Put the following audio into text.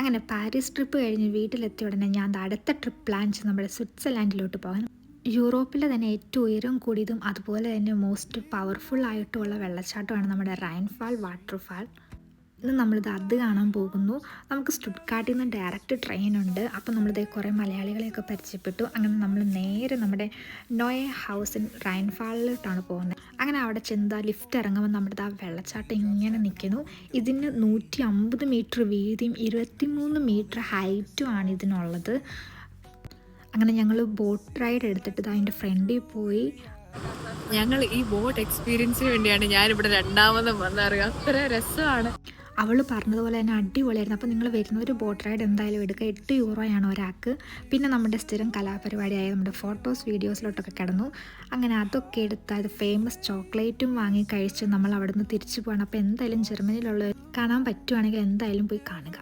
അങ്ങനെ Paris trip കഴിഞ്ഞ് വീട്ടിലെത്തിയ ഉടനെ ഞാൻ അടുത്ത ട്രിപ്പ് പ്ലാൻ ചെയ്ത് നമ്മുടെ സ്വിറ്റ്സർലാൻഡിലോട്ട് പോകാൻ. യൂറോപ്പിലെ തന്നെ ഏറ്റവും ഉയരം കൂടിയതും അതുപോലെ തന്നെ മോസ്റ്റ് പവർഫുൾ ആയിട്ടുള്ള വെള്ളച്ചാട്ടമാണ് നമ്മുടെ റൈൻഫാൾ വാട്ടർഫാൾ. ഇന്ന് നമ്മളിത് അത് കാണാൻ പോകുന്നു. നമുക്ക് സ്റ്റുട്ട്ഗാർട്ടിൽ നിന്ന് ഡയറക്റ്റ് ട്രെയിൻ ഉണ്ട്. അപ്പോൾ നമ്മളിത് കുറേ മലയാളികളെയൊക്കെ പരിചയപ്പെട്ടു. അങ്ങനെ നമ്മൾ നേരെ നമ്മുടെ നോയെ ഹൗസിൻ റൈൻഫാളിലോട്ടാണ് പോകുന്നത്. അങ്ങനെ അവിടെ ചെന്ന് ലിഫ്റ്റ് ഇറങ്ങുമ്പോൾ നമ്മുടെ ആ വെള്ളച്ചാട്ടം ഇങ്ങനെ നിൽക്കുന്നു. ഇതിന് 150 മീറ്റർ വീതിയും 23 മീറ്റർ ഹൈറ്റുമാണ് ഇതിനുള്ളത്. അങ്ങനെ ഞങ്ങൾ ബോട്ട് റൈഡ് എടുത്തിട്ട് അതിൻ്റെ ഫ്രണ്ടിൽ പോയി. ഞങ്ങൾ ഈ ബോട്ട് എക്സ്പീരിയൻസിന് വേണ്ടിയാണ് ഞാനിവിടെ രണ്ടാമതും വന്നറിയാം. അത്ര രസമാണ്. അവൾ പറഞ്ഞതുപോലെ തന്നെ അടിപൊളിയായിരുന്നു. അപ്പോൾ നിങ്ങൾ വരുന്ന ഒരു ബോട്ട് റൈഡ് എന്തായാലും എടുക്കുക. 8 യൂറോയാണ് ഒരാൾക്ക്. പിന്നെ നമ്മുടെ സ്ഥിരം കലാപരിപാടിയായ നമ്മുടെ ഫോട്ടോസ് വീഡിയോസിലോട്ടൊക്കെ കിടന്നു. അങ്ങനെ അതൊക്കെ എടുത്ത് അത് ഫേമസ് ചോക്ലേറ്റും വാങ്ങി കഴിച്ച് നമ്മൾ അവിടെ നിന്ന് തിരിച്ചു പോകണം. അപ്പോൾ എന്തായാലും ജർമ്മനിയിലുള്ള കാണാൻ പറ്റുവാണെങ്കിൽ എന്തായാലും പോയി കാണുക.